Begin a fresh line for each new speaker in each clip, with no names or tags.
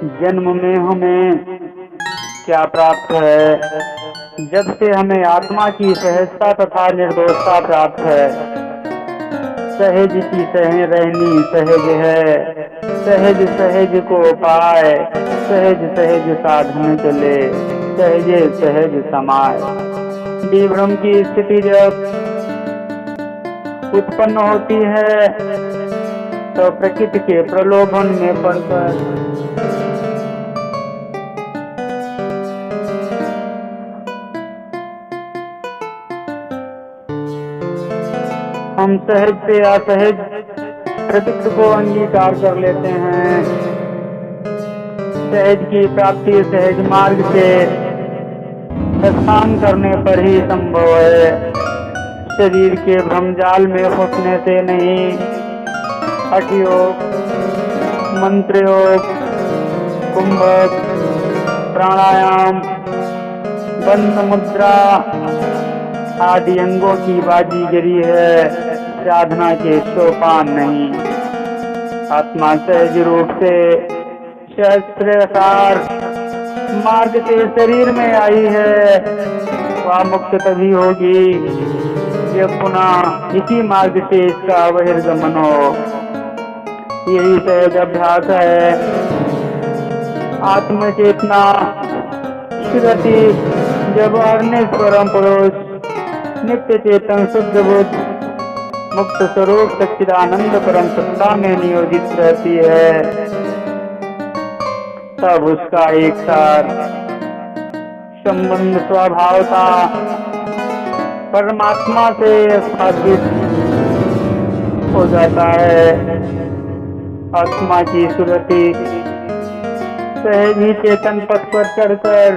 जन्म में हमें क्या प्राप्त है? जब से हमें आत्मा की सहजता तथा निर्दोषता प्राप्त है। सहज की सह रहनी सहज है, सहज सहज को पाए, सहज सहज साधन चले, सहजे सहज समाए। विभ्रम की स्थिति जब उत्पन्न होती है तो प्रकृति के प्रलोभन में पड़कर हम सहज से असहज प्रकृति को अंगीकार कर लेते हैं। सहज की प्राप्ति सहज मार्ग से प्रस्थान करने पर ही संभव है। शरीर के भ्रमजाल में फंसने से नहीं। हठ योग, मंत्र योग, कुंभक, प्राणायाम, बंद मुद्रा आदि अंगों की बाजीगरी है, साधना के सोपान नहीं। आत्मा सहज रूप से शास्त्रानुसार मार्ग से शरीर में आई है। वह मुक्त तभी होगी जब पुनः इसी मार्ग से इसका बहिर्गमन हो। यही सहज अभ्यास है। आत्मचेतना श्रुति जब अर्नित परम पुरुष नित्य चेतन शुद्ध बुद्ध मुक्त स्वरूप सच्चिदानंद परम सत्ता में नियोजित रहती है, तब उसका एक साथ संबंध स्वभाव था परमात्मा से स्थापित हो जाता है। आत्मा की सुरति सहज ही चेतन पथ पर चढ़कर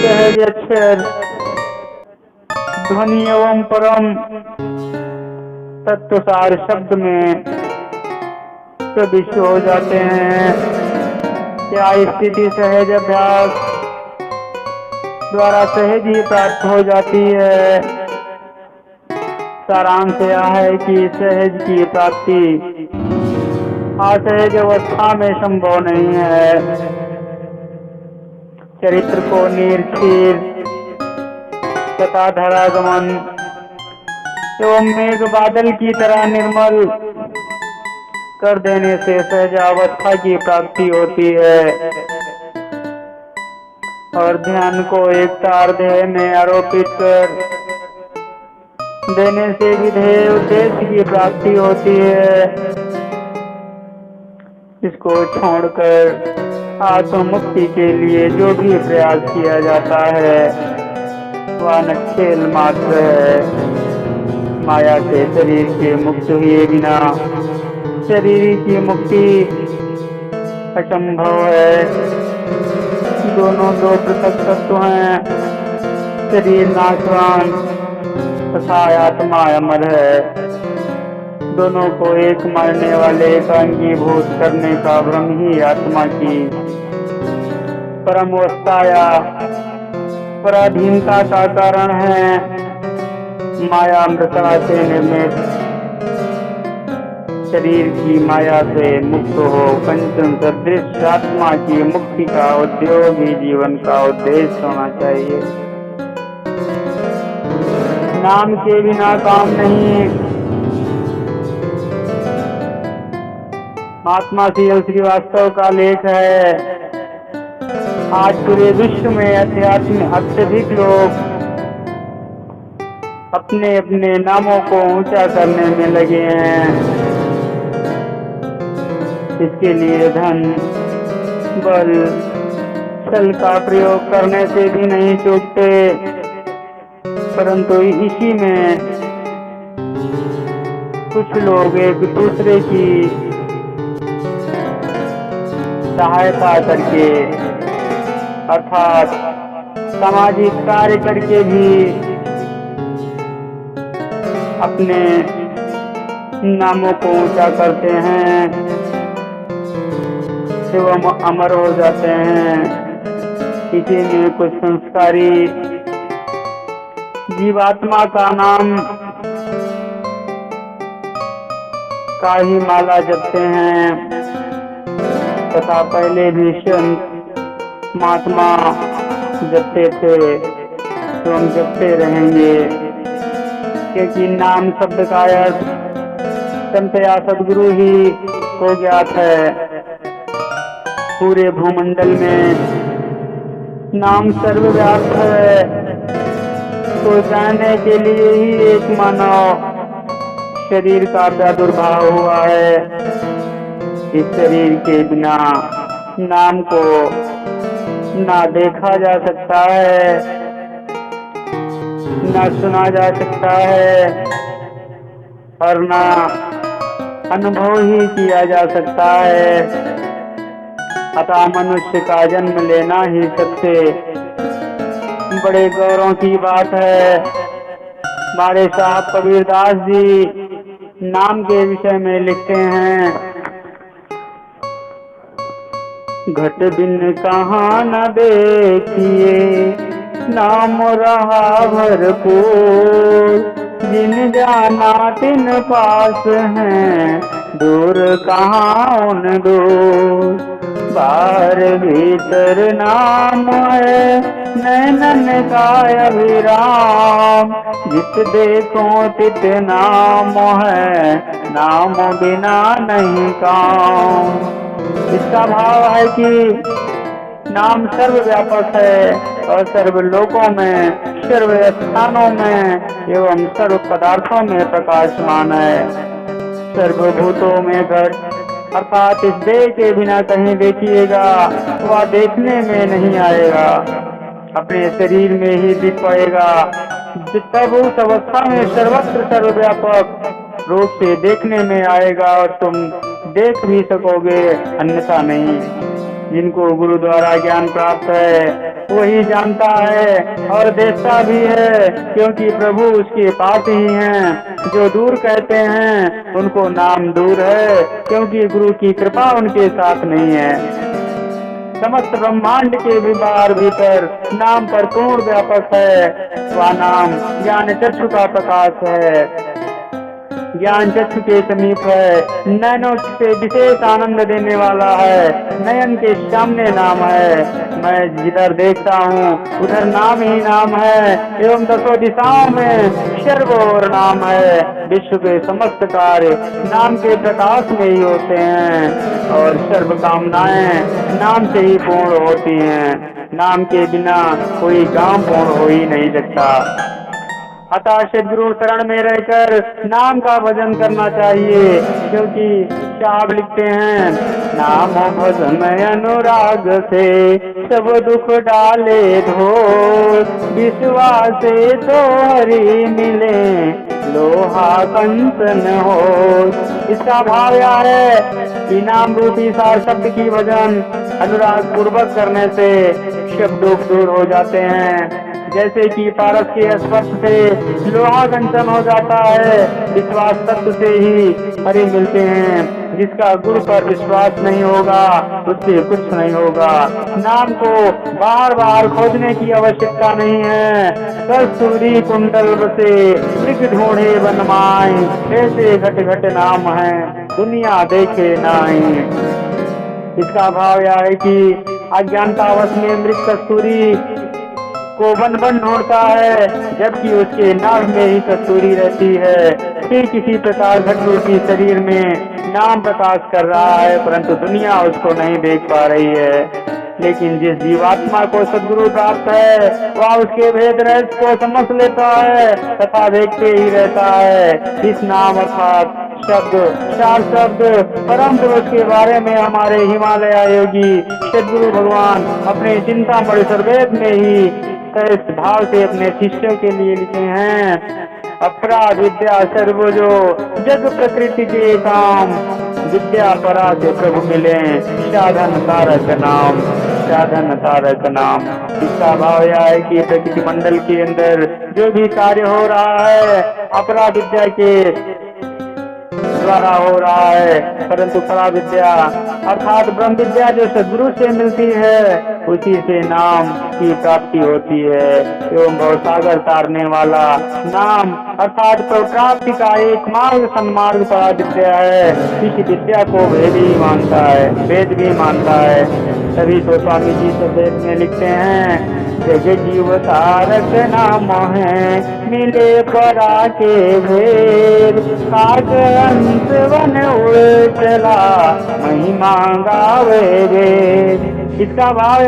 सहज अक्षर ध्वनि एवं परम तत्वसार शब्द में प्रविष्ट हो जाते हैं। क्या स्थिति सहज अभ्यास द्वारा सहज ही प्राप्त हो जाती है। सारांश यह है कि सहज की प्राप्ति असहज अवस्था में संभव नहीं है। चरित्र को निरक्षीर तथा धरागमन एवं मेघ बादल की तरह निर्मल कर देने से सहज अवस्था की प्राप्ति होती है, और ध्यान को एक तार देह में आरोपित कर देने से विधेय उद्देश्य की प्राप्ति होती है। इसको छोड़कर आत्ममुक्ति के लिए जो भी प्रयास किया जाता है वह नखेल मात्र है। माया से शरीर के मुक्त हुए बिना शरीर की मुक्ति असंभव है। दोनों दो पृथक तत्व हैं। शरीर नाशवान तथा आत्मा अमर है। दोनों को एक मारने वाले का अंगीभूत करने का भ्रम ही आत्मा की परम अवस्था या पराधीनता का कारण है। माया अमृता से निर्मित शरीर की माया से मुक्त हो कंचन सदृश आत्मा की मुक्ति का उद्योग ही जीवन का उद्देश्य होना चाहिए। नाम के बिना काम नहीं। महात्मा सीएल श्रीवास्तव का लेख है। आज पूरे विश्व में अत्यधिक लोग अपने अपने नामों को ऊंचा करने में लगे हैं। इसके लिए धन, बल, छल का प्रयोग करने से भी नहीं चूकते, परंतु इसी में कुछ लोग एक दूसरे की सहायता करके अर्थात सामाजिक कार्य करके भी अपने नामों को ऊंचा करते हैं एवं अमर हो जाते हैं। इसी में कुछ संस्कारी जीवात्मा का नाम का ही माला जपते हैं। तथा पहले भी संत महात्मा जपते थे तो हम जपते रहेंगे, क्योंकि नाम शब्द का अर्थ संत या सदगुरु ही को ज्ञात है। पूरे भूमंडल में नाम सर्वव्याप्त है, तो जानने के लिए ही एक मानव शरीर का प्रादुर्भाव हुआ है। इस शरीर के बिना नाम को ना देखा जा सकता है, ना सुना जा सकता है और ना अनुभव ही किया जा सकता है। अतः मनुष्य का जन्म लेना ही सबसे बड़े गौरव की बात है। हमारे साहब कबीरदास जी नाम के विषय में लिखते हैं, घट बिन कहाँ न देखिए नाम रहा भरपूर, जिन जाना तिन पास हैं दूर कहाँ उन दूर। बाहर भीतर नाम है नैनन का अभिराम, जिस देखो तित नाम है नाम बिना नहीं काम। इसका भाव है कि नाम सर्वव्यापक है और सर्व लोकों में, सर्व स्थानों में एवं सर्व पदार्थों में प्रकाशमान है। सर्वभूतों में घट अर्थात इस देह के बिना कहीं देखिएगा वह देखने में नहीं आएगा, अपने शरीर में ही दिख पाएगा। तब उस अवस्था में सर्वत्र सर्वव्यापक रूप से देखने में आएगा और तुम देख भी सकोगे, अन्यथा नहीं। जिनको गुरु द्वारा ज्ञान प्राप्त है वही जानता है और देखता भी है, क्योंकि प्रभु उसके पास ही हैं। जो दूर कहते हैं उनको नाम दूर है, क्योंकि गुरु की कृपा उनके साथ नहीं है। समस्त ब्रह्मांड के भी बाहर भीतर नाम पर पूर्ण व्यापक है। वह नाम ज्ञान चक्षु का प्रकाश है, ज्ञान चक्षु के समीप है, नयनों से विशेष आनंद देने वाला है, नयन के सामने नाम है। मैं जिधर देखता हूँ उधर नाम ही नाम है, एवं दसों दिशाओं में सर्व और नाम है। विश्व के समस्त कार्य नाम के प्रकाश में ही होते हैं और सर्व कामनाएं नाम से ही पूर्ण होती हैं। नाम के बिना कोई काम पूर्ण हो ही नहीं सकता। अतः सद्गुरु शरण में रहकर नाम का भजन करना चाहिए, क्योंकि साहब लिखते हैं, नाम भजन अनुराग से सब दुख डाले धोर, विश्वास से तो हरि मिले लोहा कंचन हो। इसका भाव यह है कि नाम रूपी सार शब्द की भजन अनुराग पूर्वक करने से सब दुख दूर हो जाते हैं। जैसे कि पारस के स्पर्श से लोहा कंचन हो जाता है, विश्वास तत्व से ही हरि मिलते हैं। जिसका गुरु पर विश्वास नहीं होगा उससे कुछ नहीं होगा। नाम को बार बार खोजने की आवश्यकता नहीं है। कस्तूरी कुंडल बसे मृग ढूंढे बनमाए, ऐसे घट घट नाम है दुनिया देखे नाई। इसका भाव यह है कि अज्ञानतावश में मृग कस्तूरी को बन बन ढूंढता है, जबकि उसके नाभ में ही कस्तूरी रहती है। फिर किसी प्रकार घट रूपी शरीर में नाम प्रकाश कर रहा है, परंतु दुनिया उसको नहीं देख पा रही है। लेकिन जिस जीवात्मा को सद्गुरु प्राप्त है वह उसके भेद रहस्य को समझ लेता है तथा देखते ही रहता है। इस नाम अर्थात शब्द, चार शब्द परम पुरुष के बारे में हमारे हिमालय योगी सद्गुरु भगवान अपने चिंतामणि सर्वेद में ही सहज भाव से अपने शिष्यों के लिए लिखे हैं। अपरा विद्या सर्वजो जग प्रकृति के काम, विद्या परा से प्रभु मिले साधन तारक नाम, साधन तारक नाम। इसका भाव यह है कि प्रकृति मंडल के अंदर जो भी कार्य हो रहा है अपरा विद्या के द्वारा हो रहा है, परंतु परा विद्या अर्थात ब्रह्म विद्या जो सद्गुरु से मिलती है उसी से नाम की प्राप्ति होती है। एवं भवसागर तारने वाला नाम अर्थात प्राप्ति का एक मार्ग सन्मार्ग परा विद्या है। इस विद्या को वेद ही मानता है, वेद भी मानता है। तभी तो स्वामी जी संदेश में लिखते हैं, जग जीव तारक नाम है, मिले परा के भेद, काग अंत वन उड़ चला, महिमा गावे वेद। इसका भाव